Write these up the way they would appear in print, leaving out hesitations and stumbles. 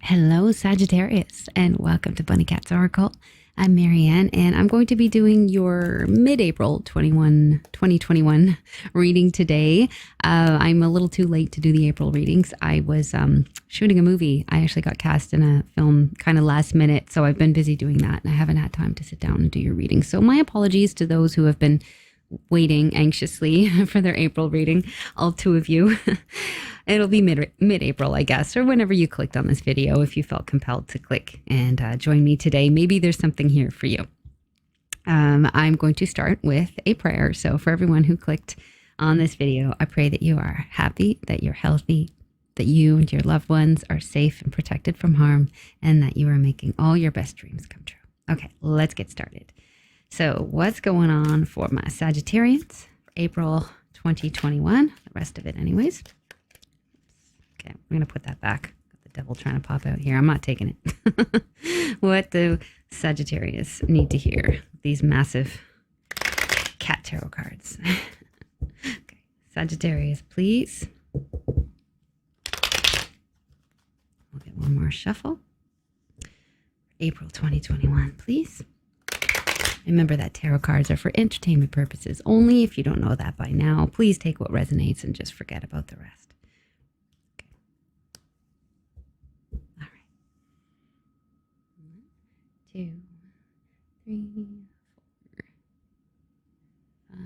Hello, Sagittarius, and welcome to Bunny Cat's Oracle. I'm Marianne, and I'm going to be doing your mid-April 2021 reading today. I'm a little too late to do the April readings. I was shooting a movie. I actually got cast in a film kind of last minute, so I've been busy doing that, and I haven't had time to sit down and do your reading. So my apologies to those who have been waiting anxiously for their April reading, all two of you. It'll be mid-April, I guess, or whenever you clicked on this video, if you felt compelled to click and join me today. Maybe there's something here for you. I'm going to start with a prayer. So for everyone who clicked on this video, I pray that you are happy, that you're healthy, that you and your loved ones are safe and protected from harm, and that you are making all your best dreams come true. Okay, let's get started. So what's going on for my Sagittarians for April 2021? The rest of it anyways. Okay, I'm going to put that back. Got the devil trying to pop out here. I'm not taking it. What do Sagittarius need to hear? These massive cat tarot cards. Okay, Sagittarius, please. We'll get one more shuffle. April 2021, please. Remember that tarot cards are for entertainment purposes only. If you don't know that by now, please take what resonates and just forget about the rest. All right. 1, 2, 3, 4, 5,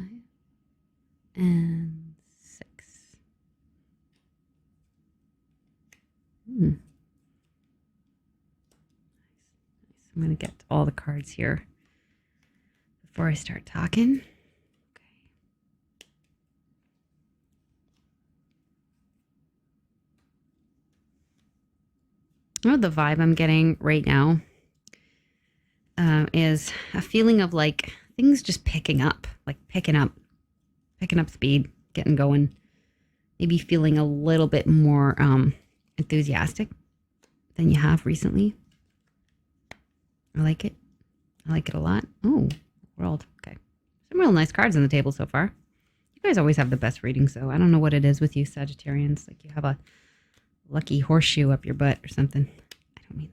and 6. Nice. I'm going to get all the cards here before I start talking. Oh, the vibe I'm getting right now is a feeling of like things just picking up speed, getting going, maybe feeling a little bit more enthusiastic than you have recently. I like it. I like it a lot. Oh, world. Okay. Some real nice cards on the table so far. You guys always have the best readings, though. I don't know what it is with you Sagittarians. Like you have a lucky horseshoe up your butt or something. I don't mean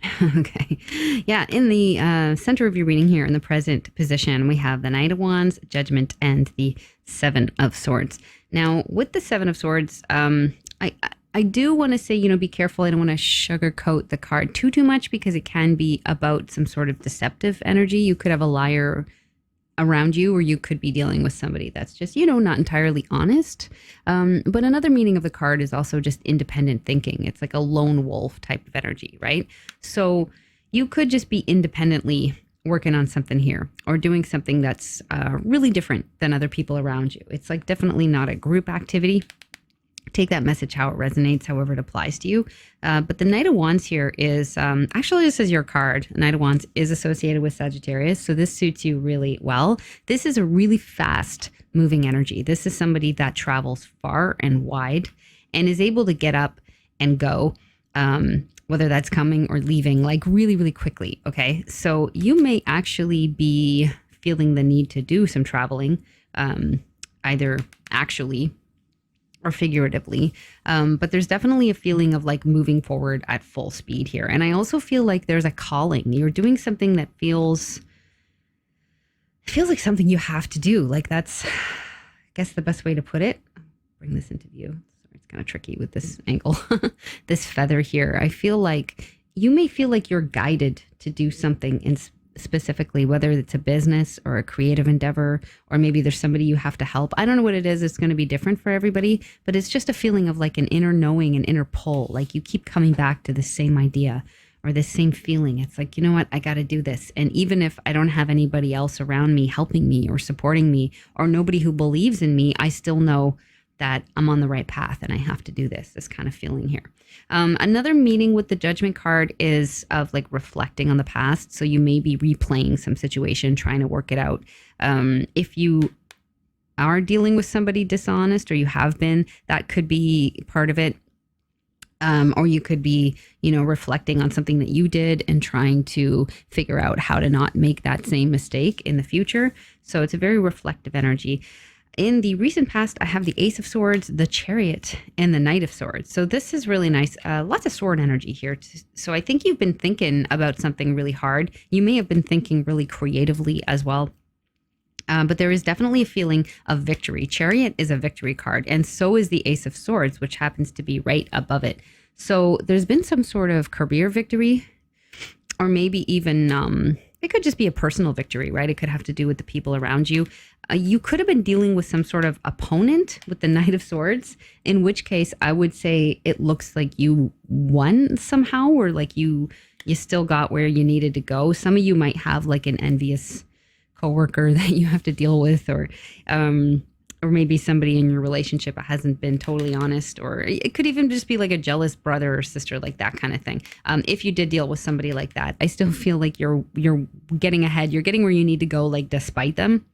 that literally. Okay. Yeah, in the center of your reading here in the present position, we have the Knight of Wands, Judgment, and the Seven of Swords. Now, with the Seven of Swords, I do want to say, be careful. I don't want to sugarcoat the card too much because it can be about some sort of deceptive energy. You could have a liar around you, or you could be dealing with somebody that's just, not entirely honest. But another meaning of the card is also just independent thinking. It's like a lone wolf type of energy, right? So you could just be independently working on something here or doing something that's really different than other people around you. It's like definitely not a group activity. Take that message how it resonates, however it applies to you. But the Knight of Wands here is, actually this is your card. Knight of Wands is associated with Sagittarius, so this suits you really well. This is a really fast moving energy. This is somebody that travels far and wide and is able to get up and go, whether that's coming or leaving, like really, really quickly, okay? So you may actually be feeling the need to do some traveling, either actually or figuratively. But there's definitely a feeling of like moving forward at full speed here. And I also feel like there's a calling. You're doing something that feels like something you have to do. Like that's, I guess the best way to put it. Bring this into view. Sorry, it's kind of tricky with this angle. This feather here. I feel like you may feel like you're guided to do something in specifically, whether it's a business or a creative endeavor, or maybe there's somebody you have to help. I don't know what it is. It's going to be different for everybody, but it's just a feeling of like an inner knowing, an inner pull. Like you keep coming back to the same idea or the same feeling. It's like, you know what? I got to do this. And even if I don't have anybody else around me helping me or supporting me or nobody who believes in me, I still know that I'm on the right path and I have to do this kind of feeling here. Another meaning with the Judgment card is of like reflecting on the past. So you may be replaying some situation, trying to work it out. If you are dealing with somebody dishonest or you have been, that could be part of it. Or you could be, reflecting on something that you did and trying to figure out how to not make that same mistake in the future. So it's a very reflective energy. In the recent past, I have the Ace of Swords, the Chariot, and the Knight of Swords. So this is really nice. Lots of sword energy here. So I think you've been thinking about something really hard. You may have been thinking really creatively as well. But there is definitely a feeling of victory. Chariot is a victory card, and so is the Ace of Swords, which happens to be right above it. So there's been some sort of career victory, or maybe even it could just be a personal victory, right? It could have to do with the people around you. You could have been dealing with some sort of opponent with the Knight of Swords, in which case I would say it looks like you won somehow, or like you still got where you needed to go. Some of you might have like an envious coworker that you have to deal with, or maybe somebody in your relationship hasn't been totally honest, or it could even just be like a jealous brother or sister, like that kind of thing. If you did deal with somebody like that, I still feel like you're getting ahead, you're getting where you need to go, like despite them.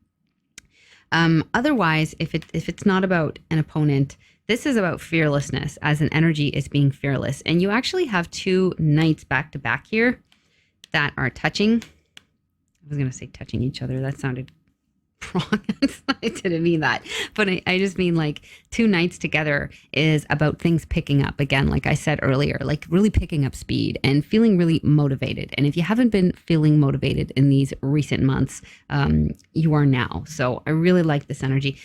Otherwise, if it's not about an opponent, this is about fearlessness, as an energy is being fearless. And you actually have two knights back to back here that are touching. I was going to say touching each other. That sounded wrong. I didn't mean that. But I just mean like two knights together is about things picking up. Again, like I said earlier, like really picking up speed and feeling really motivated. And if you haven't been feeling motivated in these recent months, you are now. So I really like this energy.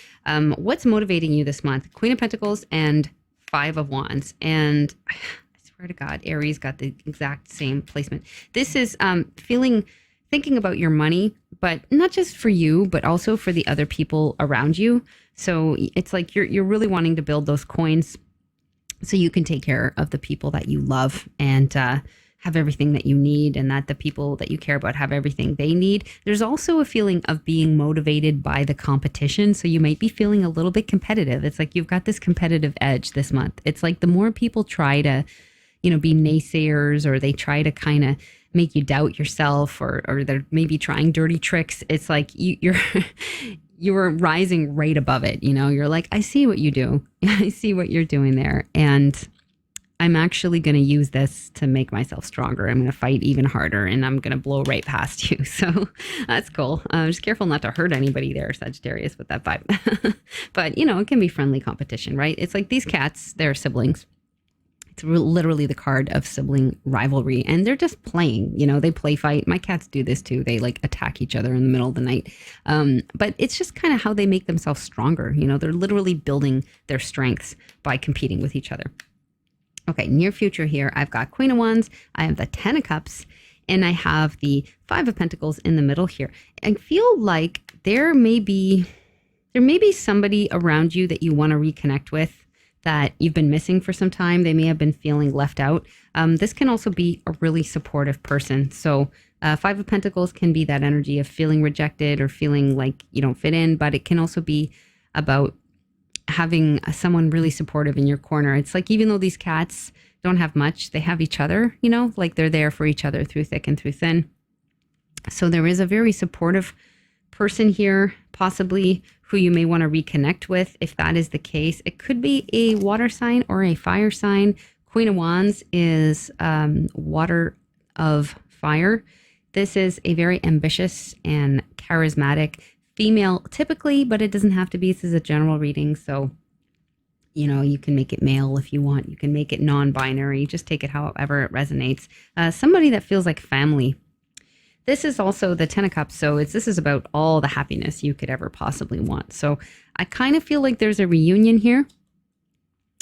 What's motivating you this month? Queen of Pentacles and Five of Wands. And I swear to God, Aries got the exact same placement. This is thinking about your money, but not just for you, but also for the other people around you. So it's like you're really wanting to build those coins so you can take care of the people that you love and have everything that you need, and that the people that you care about have everything they need. There's also a feeling of being motivated by the competition. So you might be feeling a little bit competitive. It's like you've got this competitive edge this month. It's like the more people try to, be naysayers, or they try to kind of make you doubt yourself, or they're maybe trying dirty tricks. It's like you're rising right above it. You're like, I see what you do. I see what you're doing there. And I'm actually going to use this to make myself stronger. I'm going to fight even harder, and I'm going to blow right past you. So that's cool. Just careful not to hurt anybody there, Sagittarius, with that vibe. But, it can be friendly competition, right? It's like these cats, they're siblings. It's literally the card of sibling rivalry, and they're just playing, they play fight. My cats do this too. They like attack each other in the middle of the night. But it's just kind of how they make themselves stronger. They're literally building their strengths by competing with each other. Okay, near future here, I've got Queen of Wands, I have the Ten of Cups, and I have the Five of Pentacles in the middle here. I feel like there may be somebody around you that you want to reconnect with, that you've been missing for some time. They may have been feeling left out. This can also be a really supportive person. So Five of Pentacles can be that energy of feeling rejected or feeling like you don't fit in, but it can also be about having someone really supportive in your corner. It's like, even though these cats don't have much, they have each other, like they're there for each other through thick and through thin. So there is a very supportive person here, possibly, who you may want to reconnect with. If that is the case, it could be a water sign or a fire sign. Queen of Wands is water of fire. This is a very ambitious and charismatic female typically, but it doesn't have to be. This is a general reading. So, you can make it male if you want. You can make it non-binary. Just take it however it resonates. Somebody that feels like family. This is also the Ten of Cups, so this is about all the happiness you could ever possibly want. So I kind of feel like there's a reunion here.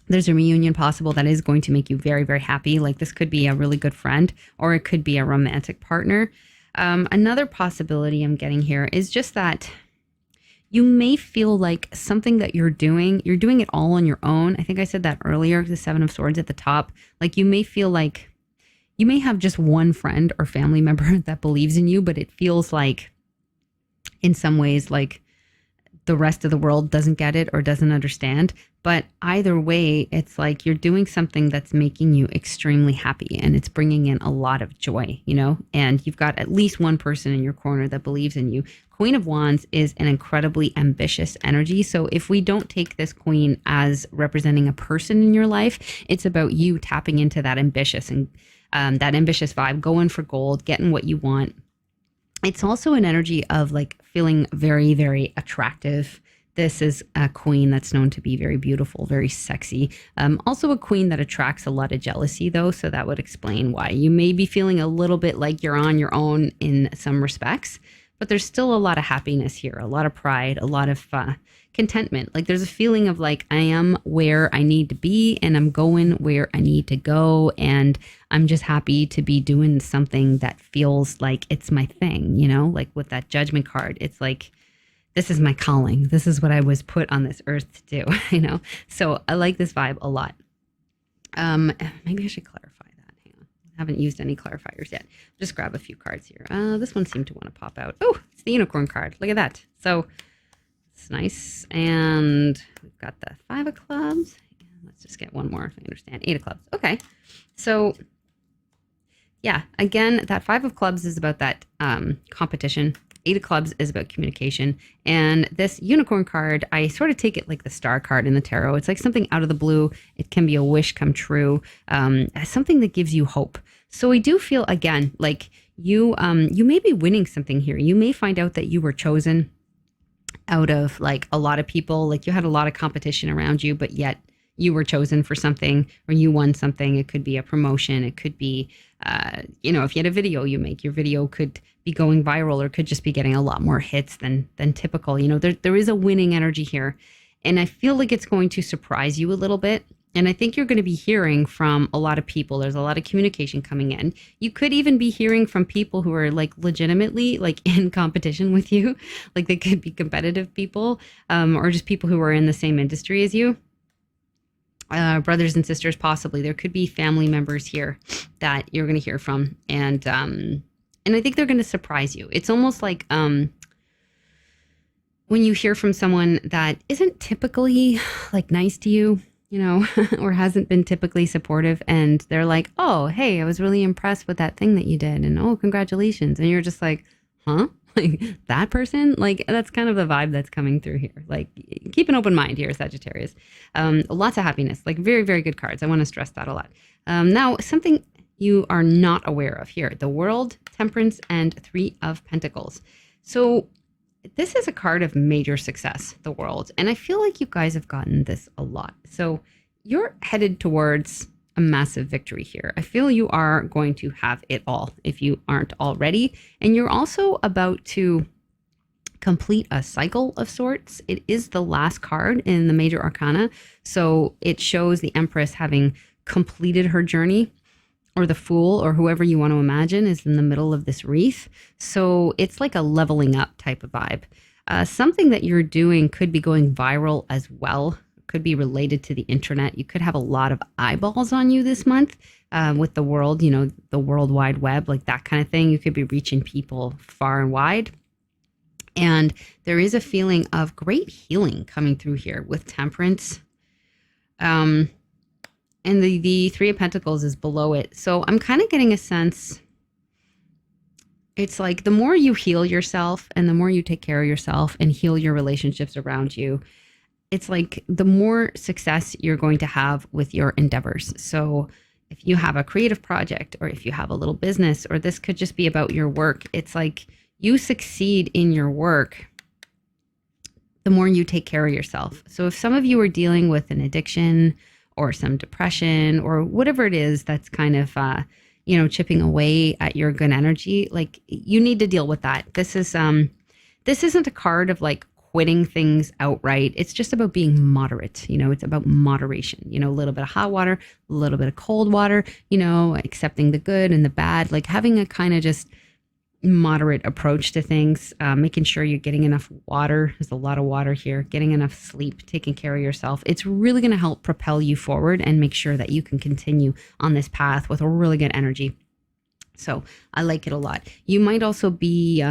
There's a reunion possible that is going to make you very, very happy. Like this could be a really good friend, or it could be a romantic partner. Another possibility I'm getting here is just that you may feel like something that you're doing it all on your own. I think I said that earlier, the Seven of Swords at the top. Like you may feel like you may have just one friend or family member that believes in you, but it feels like in some ways like the rest of the world doesn't get it or doesn't understand. But either way, it's like you're doing something that's making you extremely happy, and it's bringing in a lot of joy, and you've got at least one person in your corner that believes in you. Queen of Wands is an incredibly ambitious energy. So if we don't take this queen as representing a person in your life, it's about you tapping into that ambitious vibe, going for gold, getting what you want. It's also an energy of like feeling very, very attractive This is a queen that's known to be very beautiful, very sexy. Also a queen that attracts a lot of jealousy, though, so that would explain why you may be feeling a little bit like you're on your own in some respects, but there's still a lot of happiness here, a lot of pride, a lot of contentment. Like there's a feeling of like, I am where I need to be and I'm going where I need to go. And I'm just happy to be doing something that feels like it's my thing, you know, like with that Judgment card, it's like, this is my calling. This is what I was put on this earth to do, you know? So I like this vibe a lot. Maybe I should clarify that. Hang on. I haven't used any clarifiers yet. Just grab a few cards here. This one seemed to want to pop out. Oh, it's the unicorn card. Look at that. So it's nice. And we've got the 5 of clubs. Let's just get one more if I understand. 8 of clubs. Okay. So yeah, again, that 5 of clubs is about that competition. 8 of clubs is about communication. And this unicorn card, I sort of take it like the star card in the tarot. It's like something out of the blue. It can be a wish come true, something that gives you hope. So I do feel, again, like you may be winning something here. You may find out that you were chosen out of like a lot of people, like you had a lot of competition around you, but yet you were chosen for something or you won something. It could be a promotion. It could be, if you had a video you make, your video could be going viral or could just be getting a lot more hits than typical. You know, there is a winning energy here. And I feel like it's going to surprise you a little bit. And I think you're going to be hearing from a lot of people. There's a lot of communication coming in. You could even be hearing from people who are like legitimately like in competition with you. Like they could be competitive people or just people who are in the same industry as you. Brothers and sisters, possibly. There could be family members here that you're going to hear from. And I think they're going to surprise you. It's almost like when you hear from someone that isn't typically like nice to you, you know, or hasn't been typically supportive. And they're like, oh, hey, I was really impressed with that thing that you did. And oh, congratulations. And you're just like, huh? Like that person? Like that's kind of the vibe that's coming through here. Like keep an open mind here, Sagittarius. Lots of happiness, like very, very good cards. I want to stress that a lot. Now, something you are not aware of here, the World, Temperance, and 3 of Pentacles. So this is a card of major success, the World. And I feel like you guys have gotten this a lot. So you're headed towards a massive victory here. I feel you are going to have it all if you aren't already. And you're also about to complete a cycle of sorts. It is the last card in the major arcana. So it shows the Empress having completed her journey, or the Fool, or whoever you want to imagine is in the middle of this wreath. So it's like a leveling up type of vibe. Something that you're doing could be going viral as well. Could be related to the internet. You could have a lot of eyeballs on you this month with the world, you know, the World Wide Web, like that kind of thing. You could be reaching people far and wide. And there is a feeling of great healing coming through here with Temperance. And the 3 of Pentacles is below it. So I'm kind of getting a sense, it's like the more you heal yourself and the more you take care of yourself and heal your relationships around you, it's like the more success you're going to have with your endeavors. So if you have a creative project or if you have a little business, or this could just be about your work, it's like you succeed in your work the more you take care of yourself. So if some of you are dealing with an addiction or some depression or whatever it is that's kind of, chipping away at your good energy, like you need to deal with that. This isn't a card of like quitting things outright. It's just about being moderate. You know, it's about moderation, you know, a little bit of hot water, a little bit of cold water, you know, accepting the good and the bad, like having a kind of just moderate approach to things, making sure you're getting enough water. There's a lot of water here, getting enough sleep, taking care of yourself. It's really going to help propel you forward and make sure that you can continue on this path with a really good energy. So I like it a lot. You might also be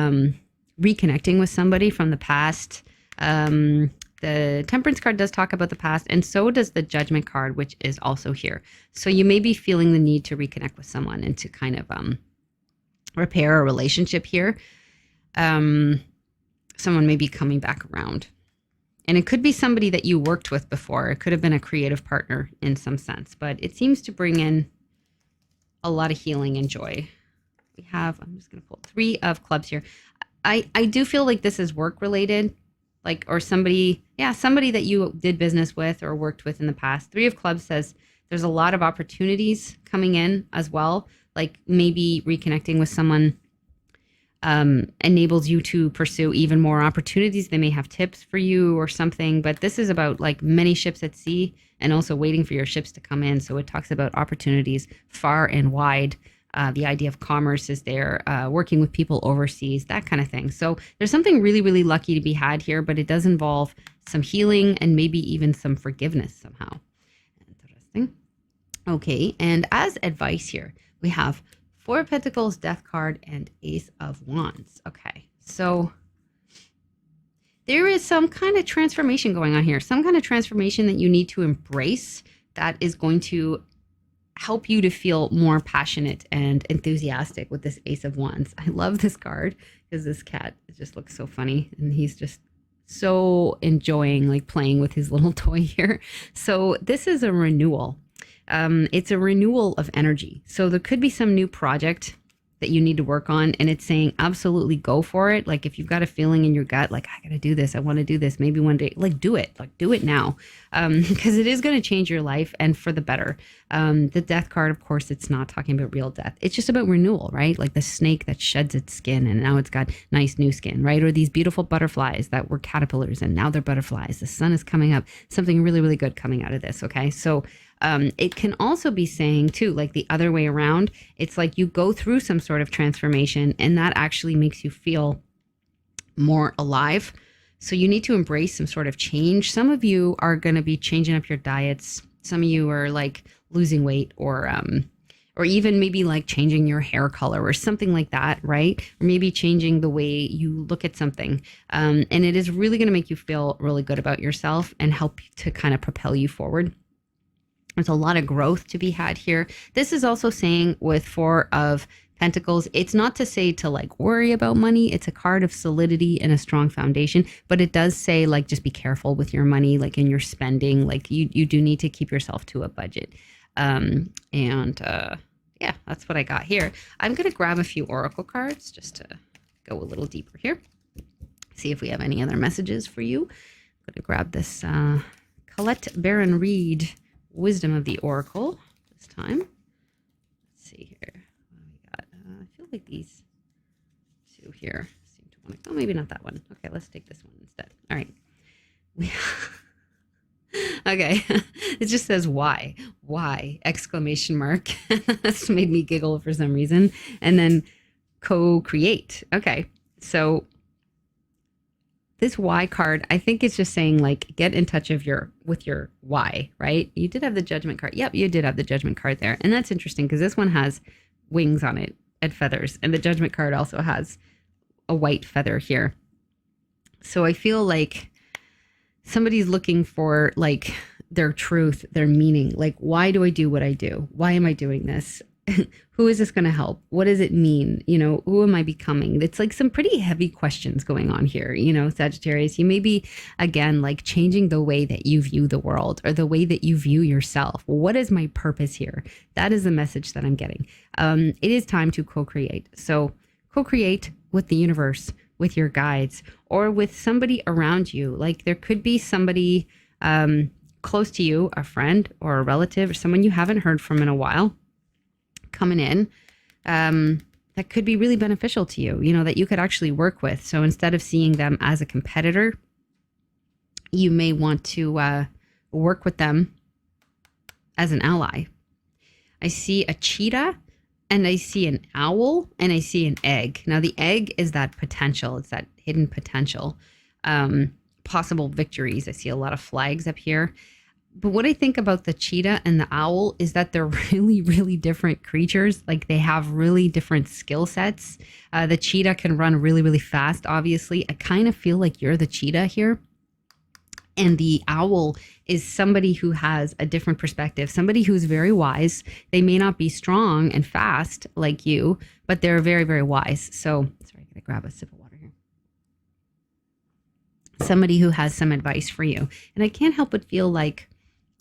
reconnecting with somebody from the past. The Temperance card does talk about the past, and so does the Judgment card, which is also here. So you may be feeling the need to reconnect with someone and to kind of repair a relationship here. Someone may be coming back around. And it could be somebody that you worked with before. It could have been a creative partner in some sense, but it seems to bring in a lot of healing and joy. I'm just going to pull 3 of clubs here. I do feel like this is work related. like, or somebody, yeah, somebody that you did business with or worked with in the past. Three of Clubs says there's a lot of opportunities coming in as well. Like maybe reconnecting with someone enables you to pursue even more opportunities. They may have tips for you or something, but this is about like many ships at sea and also waiting for your ships to come in. So it talks about opportunities far and wide. The idea of commerce is there, working with people overseas, that kind of thing. So there's something really, really lucky to be had here, but it does involve some healing and maybe even some forgiveness somehow. Interesting. Okay, and as advice here, we have Four of Pentacles, Death card, and Ace of Wands. Okay, so there is some kind of transformation going on here, some kind of transformation that you need to embrace that is going to help you to feel more passionate and enthusiastic with this Ace of Wands. I love this card because this cat just looks so funny and he's just so enjoying like playing with his little toy here. So this is a renewal. It's a renewal of energy. So there could be some new project that you need to work on, and it's saying absolutely go for it. Like if you've got a feeling in your gut, like I got to do this, I want to do this, maybe one day, like do it now, because it is going to change your life and for the better. The Death card, of course, it's not talking about real death. It's just about renewal, right? Like the snake that sheds its skin and now it's got nice new skin, right? Or these beautiful butterflies that were caterpillars and now they're butterflies. The sun is coming up, something really, really good coming out of this. Okay. So it can also be saying too, like the other way around, it's like you go through some sort of transformation and that actually makes you feel more alive. So you need to embrace some sort of change. Some of you are going to be changing up your diets. Some of you are like losing weight or even maybe like changing your hair color or something like that, right? Or maybe changing the way you look at something. And it is really going to make you feel really good about yourself and help to kind of propel you forward. There's a lot of growth to be had here. This is also saying with Four of Pentacles, it's not to say to like worry about money. It's a card of solidity and a strong foundation, but it does say like just be careful with your money, like in your spending. Like you do need to keep yourself to a budget. Yeah, that's what I got here. I'm going to grab a few oracle cards just to go a little deeper here. See if we have any other messages for you. I'm going to grab this Colette Baron Reed Wisdom of the Oracle this time. Let's see here. What do we got? I feel like these two here seem to want to go. Maybe not that one. Okay, let's take this one instead. All right. Okay. It just says why? Why? Exclamation mark. That's made me giggle for some reason. And then co-create. Okay. So this why card, I think it's just saying like get in touch with your why, right? You did have the Judgment card. Yep, you did have the Judgment card there. And that's interesting because this one has wings on it and feathers. And the Judgment card also has a white feather here. So I feel like somebody's looking for like their truth, their meaning. Like, why do I do what I do? Why am I doing this? Who is this going to help? What does it mean? You know, who am I becoming? It's like some pretty heavy questions going on here. You know, Sagittarius, you may be, again, like changing the way that you view the world or the way that you view yourself. What is my purpose here? That is the message that I'm getting. It is time to co-create. So co-create with the universe, with your guides, or with somebody around you. Like there could be somebody close to you, a friend or a relative or someone you haven't heard from in a while, coming in that could be really beneficial to you, you know, that you could actually work with. So instead of seeing them as a competitor, you may want to work with them as an ally. I see a cheetah and I see an owl and I see an egg. Now the egg is that potential. It's that hidden potential, possible victories. I see a lot of flags up here. But what I think about the cheetah and the owl is that they're really, really different creatures. Like they have really different skill sets. The cheetah can run really, really fast, obviously. I kind of feel like you're the cheetah here. And the owl is somebody who has a different perspective, somebody who's very wise. They may not be strong and fast like you, but they're very, very wise. So, sorry, I gotta grab a sip of water here. Somebody who has some advice for you. And I can't help but feel like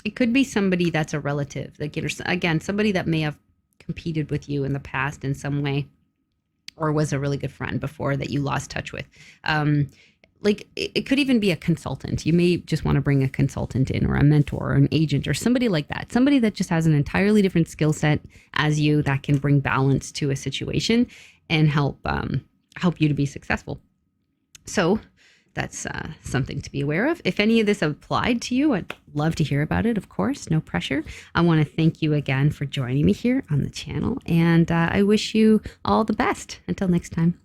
it could be somebody that's a relative, like, you know, again, somebody that may have competed with you in the past in some way, or was a really good friend before that you lost touch with. like it could even be a consultant. You may just want to bring a consultant in, or a mentor, or an agent, or somebody like that. Somebody that just has an entirely different skill set as you, that can bring balance to a situation and help you to be successful. So that's something to be aware of. If any of this applied to you, I'd love to hear about it, of course, no pressure. I want to thank you again for joining me here on the channel, and I wish you all the best. Until next time.